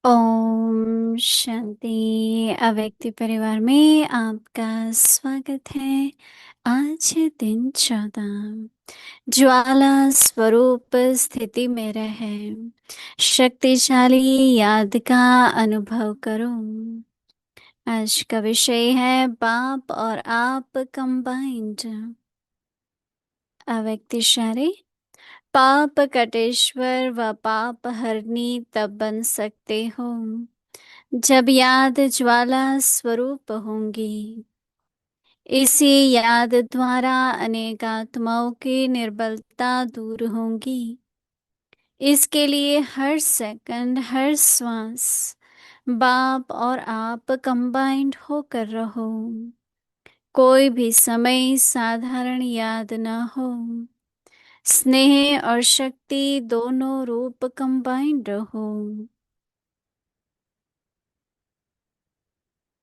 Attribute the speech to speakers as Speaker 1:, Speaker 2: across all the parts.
Speaker 1: ओम शांति। अव्यक्ति परिवार में आपका स्वागत है। आज है दिन 14। ज्वाला स्वरूप स्थिति में रहे शक्तिशाली याद का अनुभव करो। आज का विषय है बाप और आप कंबाइंड। अव्यक्तिशाली पाप कटेश्वर व पाप हरनी तब बन सकते हो जब याद ज्वाला स्वरूप होंगी। इसी याद द्वारा अनेक आत्माओं की निर्बलता दूर होगी। इसके लिए हर सेकंड हर श्वास बाप और आप कंबाइंड होकर रहो। कोई भी समय साधारण याद न हो। स्नेह और शक्ति दोनों रूप कंबाइंड रहो।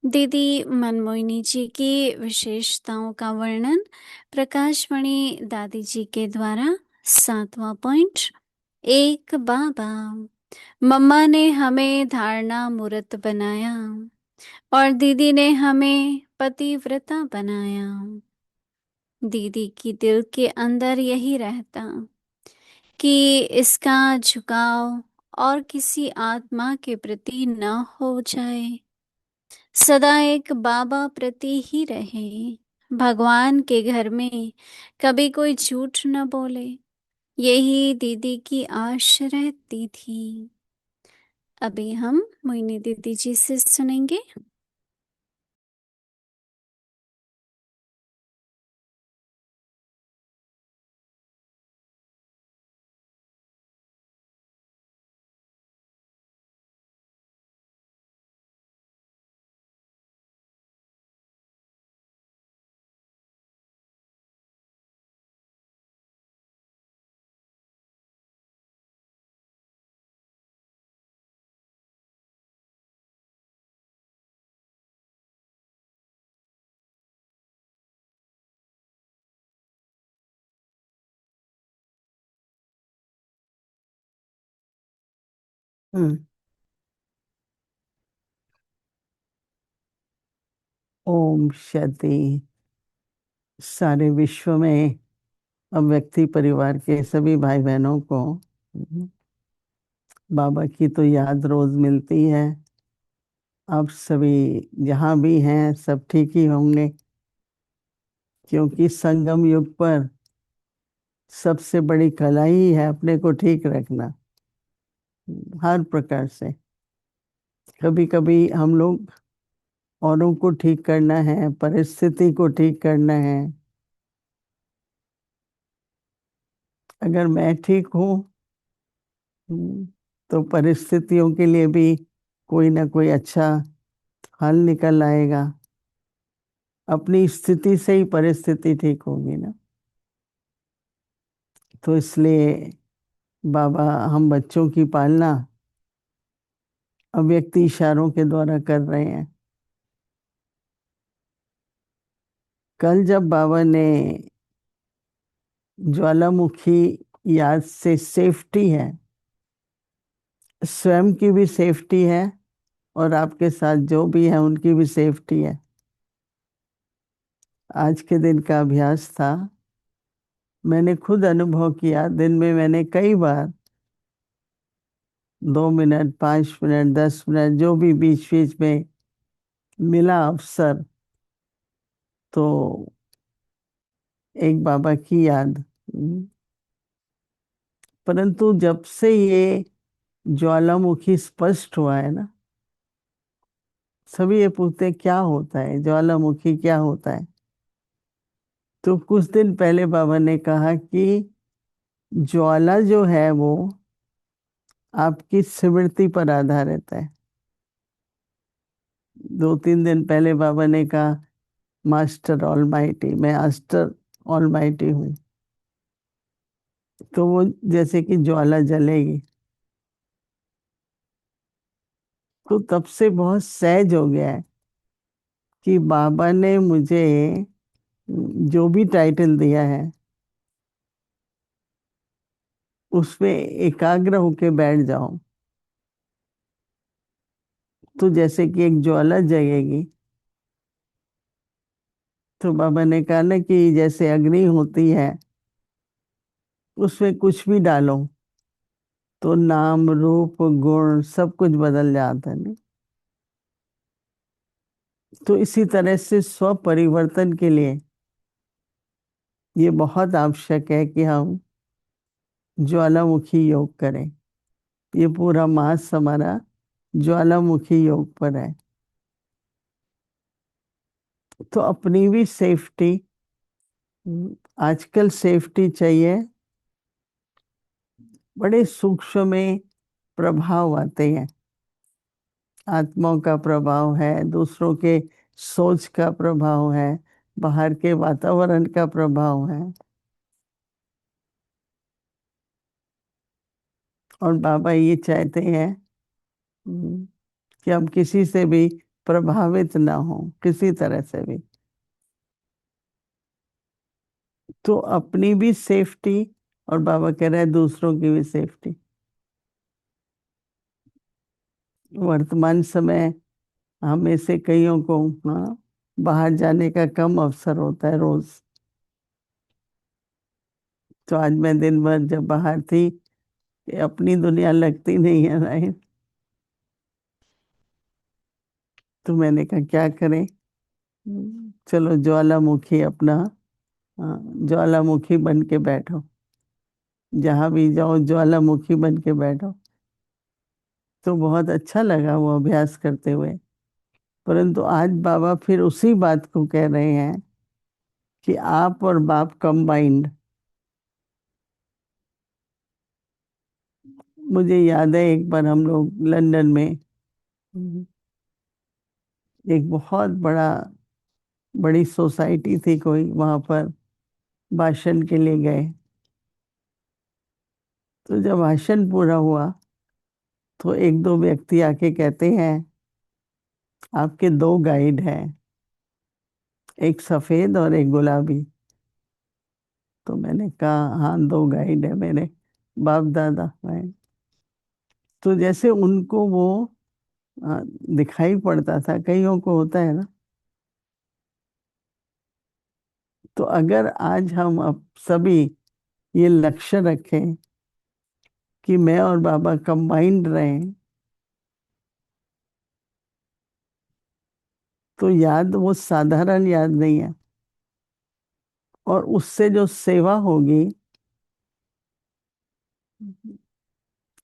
Speaker 1: दीदी मनमोहिनी जी की विशेषताओं का वर्णन प्रकाशवाणी दादी जी के द्वारा। 7वां पॉइंट। एक बाबा। मम्मा ने हमें धारणा मूर्त बनाया और दीदी ने हमें पतिव्रता बनाया। दीदी की दिल के अंदर यही रहता कि इसका झुकाव और किसी आत्मा के प्रति न हो जाए। सदा एक बाबा प्रति ही रहे। भगवान के घर में कभी कोई झूठ न बोले, यही दीदी की आश रहती थी। अभी हम मोहिनी दीदी जी से सुनेंगे।
Speaker 2: हम्म। ओम शांति। सारे विश्व में अव्यक्ति परिवार के सभी भाई बहनों को बाबा की तो याद रोज मिलती है। आप सभी जहाँ भी हैं सब ठीक ही होंगे, क्योंकि संगम युग पर सबसे बड़ी कला ही है अपने को ठीक रखना, हर प्रकार से। कभी कभी हम लोग औरों को ठीक करना है, परिस्थिति को ठीक करना है। अगर मैं ठीक हूँ तो परिस्थितियों के लिए भी कोई ना कोई अच्छा हल निकल आएगा। अपनी स्थिति से ही परिस्थिति ठीक होगी ना। तो इसलिए बाबा हम बच्चों की पालना अव्यक्ति इशारों के द्वारा कर रहे हैं। कल जब बाबा ने ज्वालामुखी याद से सेफ्टी है, स्वयं की भी सेफ्टी है और आपके साथ जो भी है उनकी भी सेफ्टी है। आज के दिन का अभ्यास था, मैंने खुद अनुभव किया। दिन में मैंने कई बार 2 मिनट, 5 मिनट, 10 मिनट, जो भी बीच बीच में मिला अवसर, तो एक बाबा की याद। परंतु जब से ये ज्वालामुखी स्पष्ट हुआ है ना, सभी ये पूछते हैं क्या होता है ज्वालामुखी, क्या होता है। तो कुछ दिन पहले बाबा ने कहा कि ज्वाला जो है वो आपकी स्मृति पर आधारित है। 2-3 दिन पहले बाबा ने कहा मास्टर ऑलमाइटी, मैं मास्टर ऑलमाइटी हूँ। तो वो जैसे कि ज्वाला जलेगी। तो तब से बहुत सहज हो गया है कि बाबा ने मुझे जो भी टाइटल दिया है उसमें एकाग्र होके बैठ जाओ। तो जैसे कि एक ज्वाला जगेगी, तो बाबा ने कहा ना कि जैसे अग्नि होती है, उसमें कुछ भी डालो तो नाम रूप गुण सब कुछ बदल जाता है, नहीं? तो इसी तरह से स्व परिवर्तन के लिए ये बहुत आवश्यक है कि हम ज्वालामुखी योग करें। ये पूरा मास हमारा ज्वालामुखी योग पर है। तो अपनी भी सेफ्टी, आजकल सेफ्टी चाहिए। बड़े सूक्ष्म में प्रभाव आते हैं, आत्माओं का प्रभाव है, दूसरों के सोच का प्रभाव है, बाहर के वातावरण का प्रभाव है। और बाबा ये चाहते हैं कि हम किसी से भी प्रभावित ना हो, किसी तरह से भी। तो अपनी भी सेफ्टी, और बाबा कह रहे हैं दूसरों की भी सेफ्टी। वर्तमान समय हम में से कईयों को, हाँ, बाहर जाने का कम अवसर होता है रोज। तो आज मैं दिन भर जब बाहर थी, ये अपनी दुनिया लगती नहीं है, राइट? तो मैंने कहा क्या करें। चलो ज्वालामुखी अपना, हाँ, ज्वालामुखी बन के बैठो, जहां भी जाओ ज्वालामुखी बन के बैठो। तो बहुत अच्छा लगा वो अभ्यास करते हुए। परंतु आज बाबा फिर उसी बात को कह रहे हैं कि आप और बाप कंबाइंड। मुझे याद है एक बार हम लोग लंदन में एक बहुत बड़ी सोसाइटी थी कोई, वहां पर भाषण के लिए गए। तो जब भाषण पूरा हुआ तो एक दो व्यक्ति आके कहते हैं आपके दो गाइड हैं, एक सफेद और एक गुलाबी। तो मैंने कहा हाँ, दो गाइड है मेरे, बाप दादा हैं। तो जैसे उनको वो आ, दिखाई पड़ता था, कईयों को होता है ना। तो अगर आज हम अब सभी ये लक्ष्य रखें कि मैं और बाबा कंबाइंड रहें, तो याद वो साधारण याद नहीं है। और उससे जो सेवा होगी,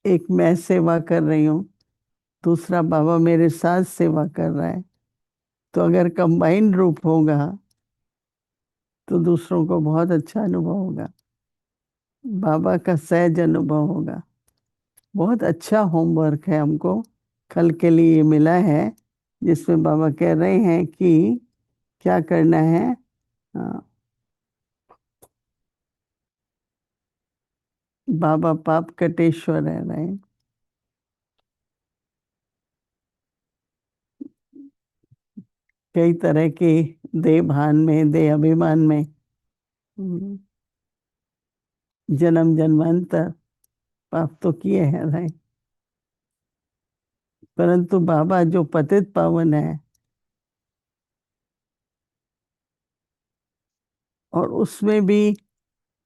Speaker 2: एक मैं सेवा कर रही हूँ, दूसरा बाबा मेरे साथ सेवा कर रहा है। तो अगर कंबाइंड रूप होगा तो दूसरों को बहुत अच्छा अनुभव होगा, बाबा का सहज अनुभव होगा। बहुत अच्छा होमवर्क है हमको कल के लिए मिला है, जिसमें बाबा कह रहे हैं कि क्या करना है। बाबा पाप कटेश्वर है, रहे कई तरह के देह भान में, देह अभिमान में, जन्म जन्मांतर पाप तो किए हैं, रहे। परंतु बाबा जो पतित पावन है, और उसमें भी,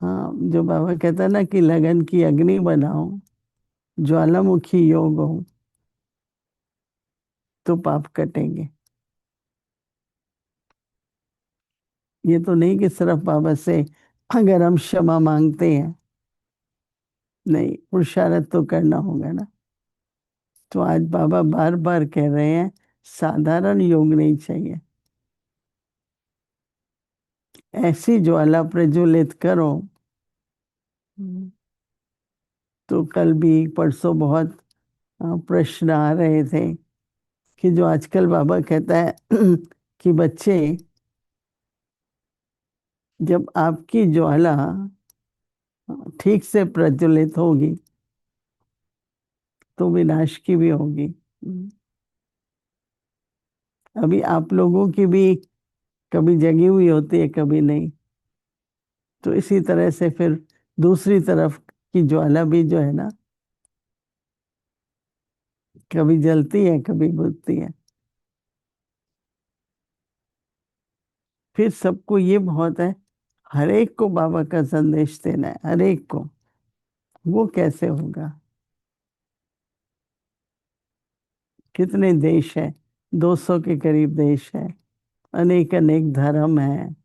Speaker 2: हाँ, जो बाबा कहता है ना कि लगन की अग्नि बनाओ, ज्वालामुखी योग हो, तो पाप कटेंगे। ये तो नहीं कि सिर्फ बाबा से अगर हम क्षमा मांगते हैं, नहीं, पुरुषार्थ तो करना होगा ना। तो आज बाबा बार बार कह रहे हैं साधारण योग नहीं चाहिए, ऐसी ज्वाला प्रज्वलित करो। तो कल भी परसों बहुत प्रश्न आ रहे थे कि जो आजकल बाबा कहता है कि बच्चे, जब आपकी ज्वाला ठीक से प्रज्वलित होगी तो विनाश की भी होगी। अभी आप लोगों की भी कभी जगी हुई होती है, कभी नहीं। तो इसी तरह से फिर दूसरी तरफ की ज्वाला भी जो है ना, कभी जलती है कभी बुझती है। फिर सबको ये बहुत है, हर एक को बाबा का संदेश देना है, हर एक को। वो कैसे होगा? कितने देश हैं? 200 के करीब देश है, अनेक अनेक धर्म हैं,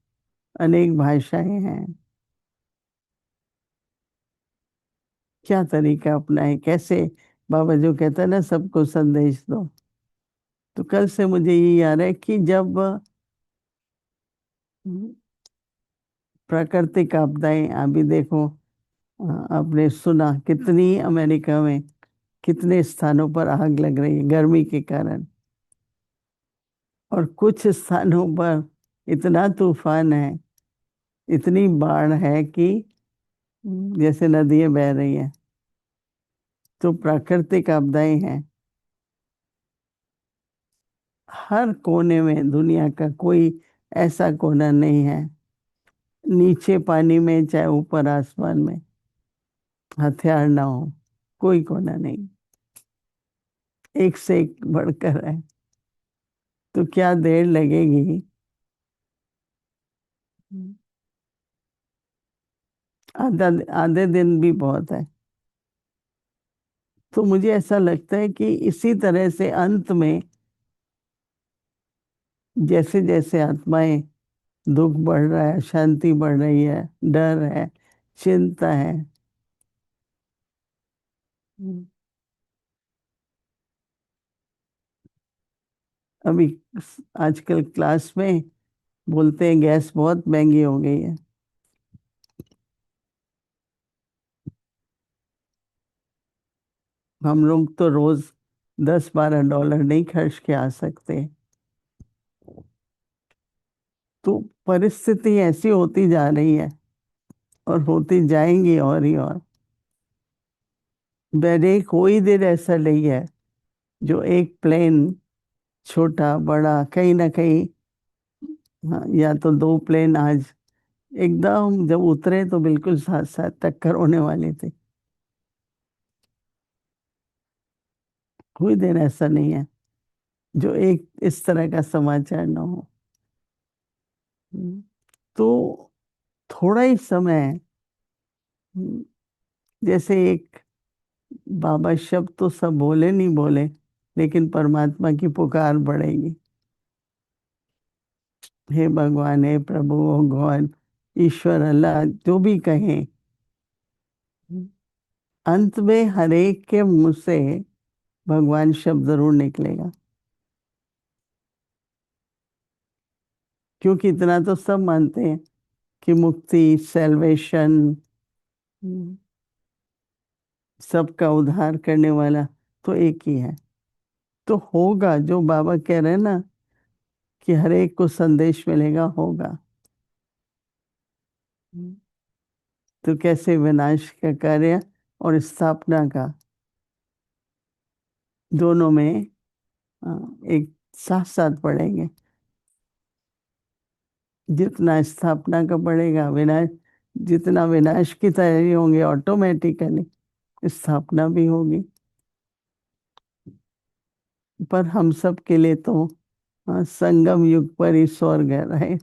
Speaker 2: अनेक भाषाएं हैं। क्या तरीका अपनाए, कैसे? बाबा जो कहता है ना, सबको संदेश दो। तो कल से मुझे ये याद है कि जब प्राकृतिक आपदाएं, अभी देखो, आपने सुना कितनी अमेरिका में कितने स्थानों पर आग लग रही है गर्मी के कारण, और कुछ स्थानों पर इतना तूफान है, इतनी बाढ़ है कि जैसे नदियां बह रही हैं। तो प्राकृतिक आपदाएं हैं हर कोने में, दुनिया का कोई ऐसा कोना नहीं है, नीचे पानी में चाहे ऊपर आसमान में, हथियार ना हो, कोई कोना नहीं। एक से एक बढ़कर है। तो क्या देर लगेगी? आधा आधे दिन भी बहुत है। तो मुझे ऐसा लगता है कि इसी तरह से अंत में जैसे जैसे आत्माएं, दुख बढ़ रहा है, शांति बढ़ रही है, डर है, चिंता है, अभी आजकल क्लास में बोलते हैं गैस बहुत महंगी हो गई है। हम लोग तो रोज $10-12 नहीं खर्च के आ सकते। तो परिस्थिति ऐसी होती जा रही है और होती जाएंगी और ही और। मेरे कोई दिन ऐसा नहीं है जो एक प्लेन, छोटा बड़ा कहीं ना कहीं, हाँ, या तो दो प्लेन आज एकदम जब उतरे तो बिल्कुल साथ साथ टक्कर होने वाली थी। कोई दिन ऐसा नहीं है जो एक इस तरह का समाचार ना हो। तो थोड़ा ही समय, हम्म, जैसे एक बाबा शब्द तो सब बोले नहीं बोले, लेकिन परमात्मा की पुकार बढ़ेगी। हे भगवान, हे प्रभु, ओ गॉड, ईश्वर, अल्लाह, जो भी कहें, अंत में हर एक के मुंह से भगवान शब्द जरूर निकलेगा। क्योंकि इतना तो सब मानते हैं कि मुक्ति, सेल्वेशन, सबका उद्धार करने वाला तो एक ही है। तो होगा जो बाबा कह रहे हैं ना, कि हर एक को संदेश मिलेगा, होगा। तो कैसे विनाश का कार्य और स्थापना का, दोनों में एक साथ साथ पढ़ेंगे। जितना स्थापना का पढ़ेगा, विनाश, जितना विनाश की तैयारी होंगे, ऑटोमेटिकली स्थापना भी होगी। पर हम सब के लिए तो संगम युग पर ही स्वर्ग है, राइट।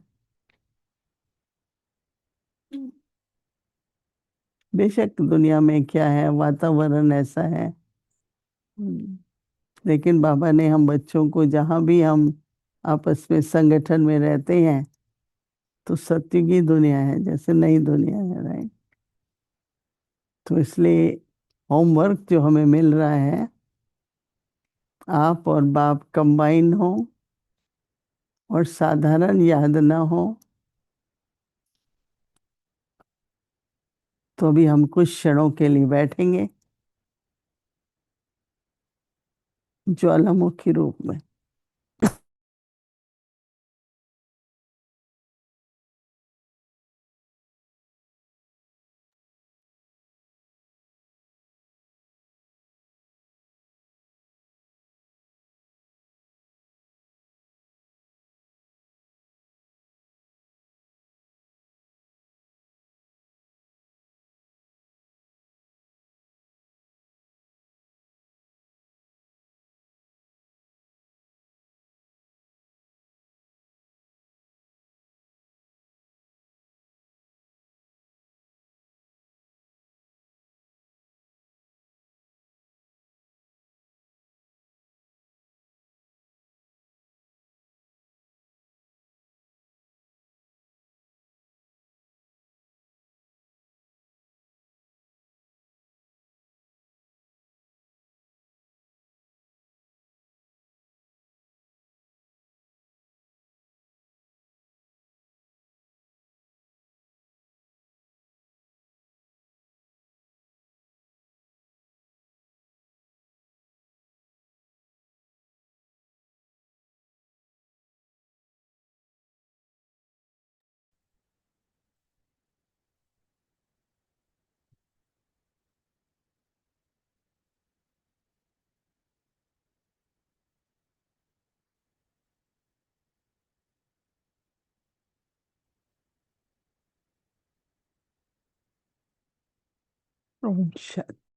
Speaker 2: बेशक दुनिया में क्या है, वातावरण ऐसा है। हम्म, लेकिन बाबा ने हम बच्चों को, जहां भी हम आपस में संगठन में रहते हैं, तो सत्य की दुनिया है, जैसे नई दुनिया है, राइट। तो इसलिए होमवर्क जो हमें मिल रहा है, आप और बाप कंबाइन हो और साधारण याद ना हो, तो अभी हम कुछ क्षणों के लिए बैठेंगे ज्वालामुखी रूप में। ओम शांति।